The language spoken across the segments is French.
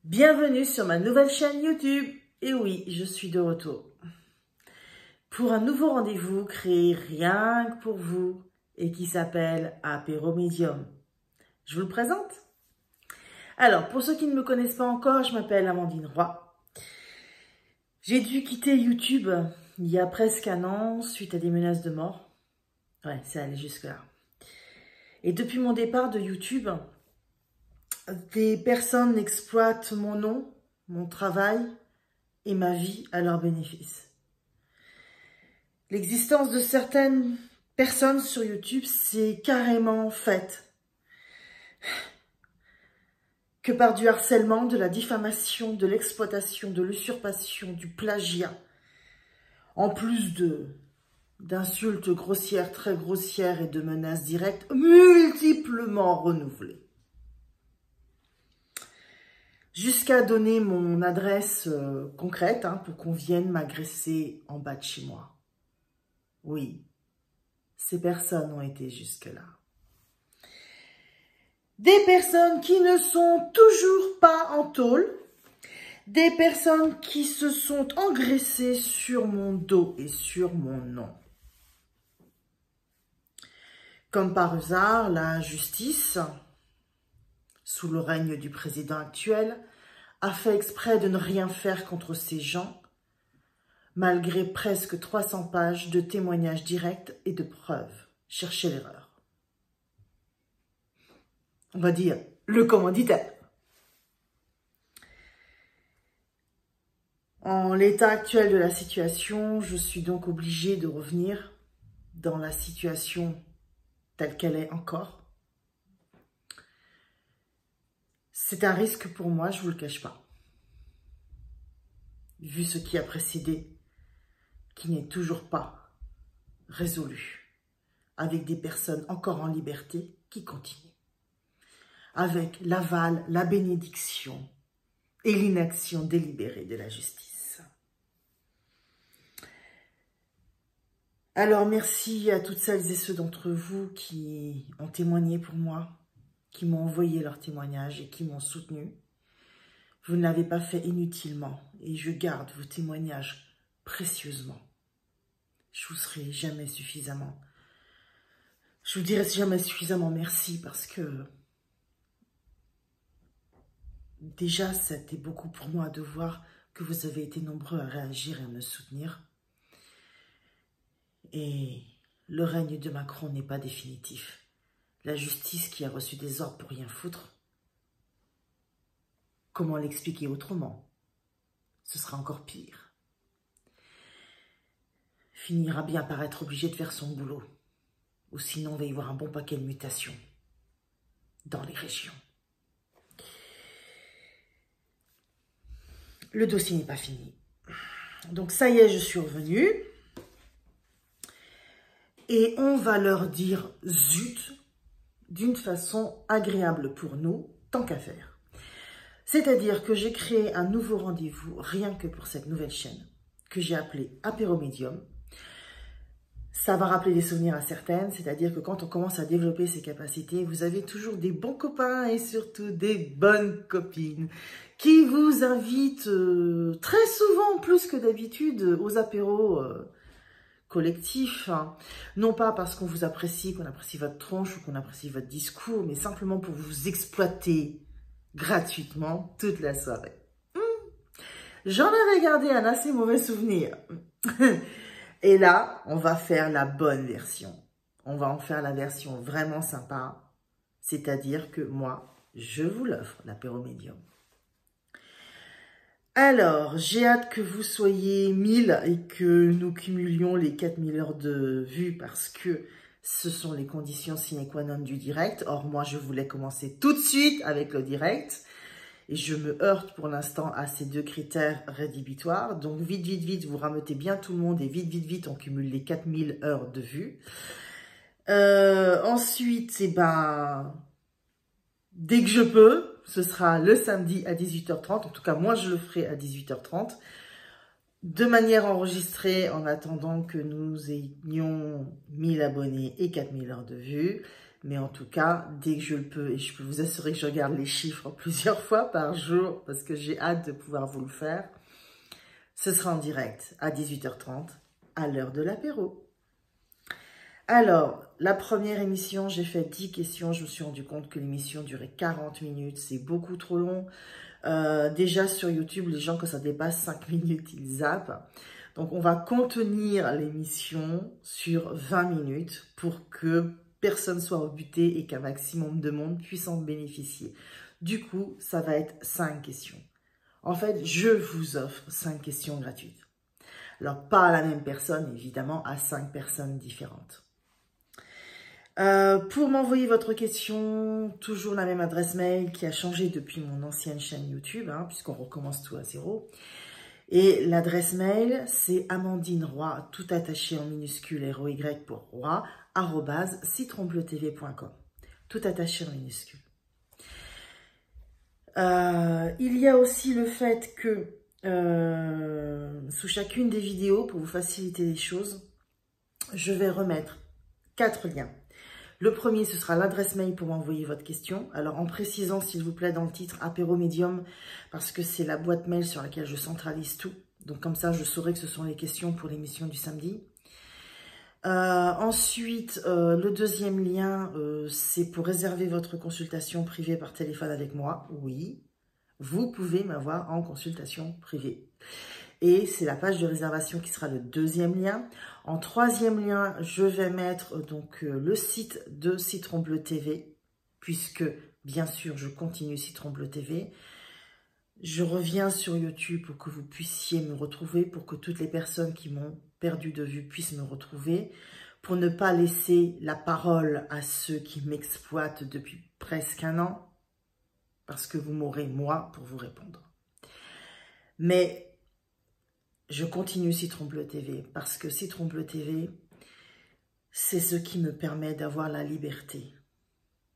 Bienvenue sur ma nouvelle chaîne YouTube. Et oui, je suis de retour pour un nouveau rendez-vous créé rien que pour vous et qui s'appelle Apéro Médium. Je vous le présente. Alors, pour ceux qui ne me connaissent pas encore, je m'appelle Amandine Roy. J'ai dû quitter YouTube il y a presque un an suite à des menaces de mort. Ouais, c'est allé jusque-là. Et depuis mon départ de YouTube, des personnes exploitent mon nom, mon travail et ma vie à leur bénéfice. L'existence de certaines personnes sur YouTube, c'est carrément faite que par du harcèlement, de la diffamation, de l'exploitation, de l'usurpation, du plagiat, en plus d'insultes grossières, très grossières et de menaces directes multiplement renouvelées. Jusqu'à donner mon adresse concrète pour qu'on vienne m'agresser en bas de chez moi. Oui, ces personnes ont été jusque-là. Des personnes qui ne sont toujours pas en tôle, des personnes qui se sont engraissées sur mon dos et sur mon nom. Comme par hasard, la justice, sous le règne du président actuel, a fait exprès de ne rien faire contre ces gens, malgré presque 300 pages de témoignages directs et de preuves. Cherchez l'erreur. On va dire le commanditaire. En l'état actuel de la situation, je suis donc obligée de revenir dans la situation telle qu'elle est encore. C'est un risque pour moi, je ne vous le cache pas. Vu ce qui a précédé, qui n'est toujours pas résolu, avec des personnes encore en liberté qui continuent, avec l'aval, la bénédiction et l'inaction délibérée de la justice. Alors merci à toutes celles et ceux d'entre vous qui ont témoigné pour moi, qui m'ont envoyé leurs témoignages et qui m'ont soutenu. Vous ne l'avez pas fait inutilement et je garde vos témoignages précieusement. Je vous serai jamais suffisamment, je vous dirai jamais suffisamment merci parce que déjà c'était beaucoup pour moi de voir que vous avez été nombreux à réagir et à me soutenir. Et le règne de Macron n'est pas définitif. La justice qui a reçu des ordres pour rien foutre, comment l'expliquer autrement? Ce sera encore pire. Finira bien par être obligé de faire son boulot. Ou sinon, il va y avoir un bon paquet de mutations dans les régions. Le dossier n'est pas fini. Donc ça y est, je suis revenue. Et on va leur dire zut d'une façon agréable pour nous, tant qu'à faire. C'est-à-dire que j'ai créé un nouveau rendez-vous rien que pour cette nouvelle chaîne que j'ai appelée Apéro Médium. Ça va rappeler des souvenirs à certaines, c'est-à-dire que quand on commence à développer ses capacités, vous avez toujours des bons copains et surtout des bonnes copines qui vous invitent très souvent, plus que d'habitude, aux apéros collectifs. Non pas parce qu'on vous apprécie, qu'on apprécie votre tronche ou qu'on apprécie votre discours, mais simplement pour vous exploiter gratuitement toute la soirée. J'en avais gardé un assez mauvais souvenir. Et là, on va faire la bonne version. On va en faire la version vraiment sympa. C'est-à-dire que moi, je vous l'offre, l'apéro médium. Alors, j'ai hâte que vous soyez 1000 et que nous cumulions les 4000 heures de vues parce que ce sont les conditions sine qua non du direct. Or, moi, je voulais commencer tout de suite avec le direct. Et je me heurte pour l'instant à ces deux critères rédhibitoires. Donc, vite, vite, vite, vous rameutez bien tout le monde. Et vite, vite, vite, on cumule les 4000 heures de vue. Ensuite, dès que je peux, ce sera le samedi à 18h30. En tout cas, moi, je le ferai à 18h30. De manière enregistrée, en attendant que nous ayons 1000 abonnés et 4000 heures de vue. Mais en tout cas, dès que je le peux, et je peux vous assurer que je regarde les chiffres plusieurs fois par jour, parce que j'ai hâte de pouvoir vous le faire, ce sera en direct à 18h30, à l'heure de l'apéro. Alors, la première émission, j'ai fait 10 questions. Je me suis rendu compte que l'émission durait 40 minutes. C'est beaucoup trop long. Déjà sur YouTube, les gens, quand ça dépasse 5 minutes, ils zappent. Donc, on va contenir l'émission sur 20 minutes pour que personne soit rebuté et qu'un maximum de monde puisse en bénéficier. Du coup, ça va être 5 questions. En fait, je vous offre 5 questions gratuites. Alors, pas à la même personne, évidemment, à 5 personnes différentes. Pour m'envoyer votre question, toujours la même adresse mail qui a changé depuis mon ancienne chaîne YouTube, hein, puisqu'on recommence tout à zéro. Et l'adresse mail, c'est Amandine Roy, tout attaché en minuscule, ROY pour Roy, @citronbleutv.com. Tout attaché en minuscule. Il y a aussi le fait que sous chacune des vidéos, pour vous faciliter les choses, je vais remettre 4 liens. Le premier, ce sera l'adresse mail pour m'envoyer votre question. Alors, en précisant, s'il vous plaît, dans le titre, Apéro Médium, parce que c'est la boîte mail sur laquelle je centralise tout. Donc, comme ça, je saurai que ce sont les questions pour l'émission du samedi. Ensuite, le deuxième lien, c'est pour réserver votre consultation privée par téléphone avec moi. Oui, vous pouvez m'avoir en consultation privée. Et c'est la page de réservation qui sera le deuxième lien. En troisième lien, je vais mettre donc le site de Citron Bleu TV, puisque bien sûr, je continue Citron Bleu TV. Je reviens sur YouTube pour que vous puissiez me retrouver, pour que toutes les personnes qui m'ont perdu de vue puissent me retrouver, pour ne pas laisser la parole à ceux qui m'exploitent depuis presque un an, parce que vous m'aurez, moi, pour vous répondre. Mais je continue Citron Bleu TV parce que Citron Bleu TV, c'est ce qui me permet d'avoir la liberté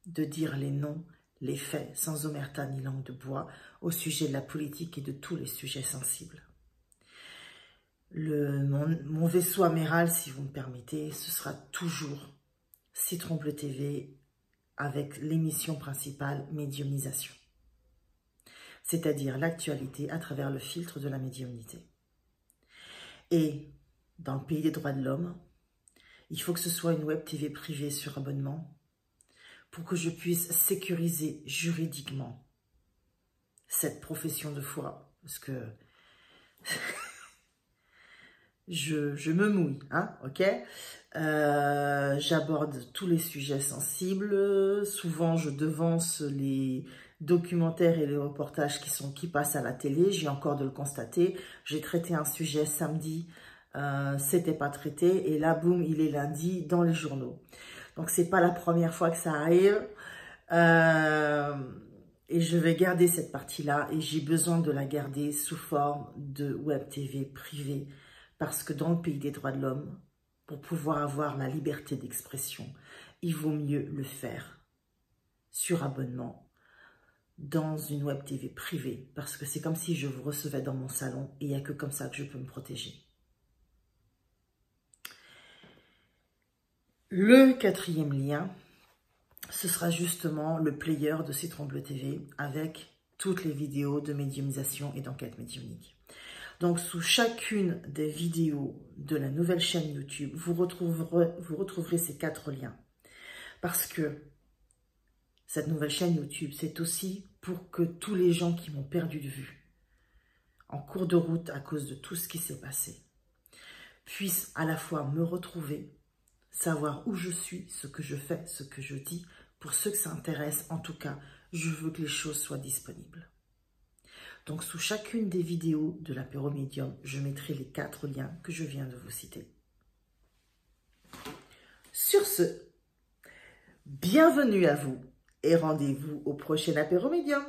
de dire les noms, les faits, sans omerta ni langue de bois, au sujet de la politique et de tous les sujets sensibles. Mon vaisseau amiral, si vous me permettez, ce sera toujours Citron Bleu TV avec l'émission principale médiumisation. C'est-à-dire l'actualité à travers le filtre de la médiumnité. Et dans le pays des droits de l'homme, il faut que ce soit une web TV privée sur abonnement pour que je puisse sécuriser juridiquement cette profession de foi. Parce que je me mouille, hein, ok? J'aborde tous les sujets sensibles. Souvent, je devance les documentaires et les reportages qui passent à la télé. J'ai encore de le constater. J'ai traité un sujet samedi, c'était pas traité. Et là, boum, il est lundi dans les journaux. Donc, c'est pas la première fois que ça arrive. Et je vais garder cette partie-là. Et j'ai besoin de la garder sous forme de web TV privée. Parce que dans le pays des droits de l'homme, pour pouvoir avoir la liberté d'expression, il vaut mieux le faire sur abonnement dans une web TV privée. Parce que c'est comme si je vous recevais dans mon salon et il n'y a que comme ça que je peux me protéger. Le quatrième lien, ce sera justement le player de Citron Bleu TV avec toutes les vidéos de médiumisation et d'enquête médiumnique. Donc, sous chacune des vidéos de la nouvelle chaîne YouTube, vous retrouverez ces 4 liens. Parce que cette nouvelle chaîne YouTube, c'est aussi pour que tous les gens qui m'ont perdu de vue, en cours de route à cause de tout ce qui s'est passé, puissent à la fois me retrouver, savoir où je suis, ce que je fais, ce que je dis. Pour ceux que ça intéresse, en tout cas, je veux que les choses soient disponibles. Donc, sous chacune des vidéos de l'apéro médium, je mettrai les 4 liens que je viens de vous citer. Sur ce, bienvenue à vous et rendez-vous au prochain apéro médium.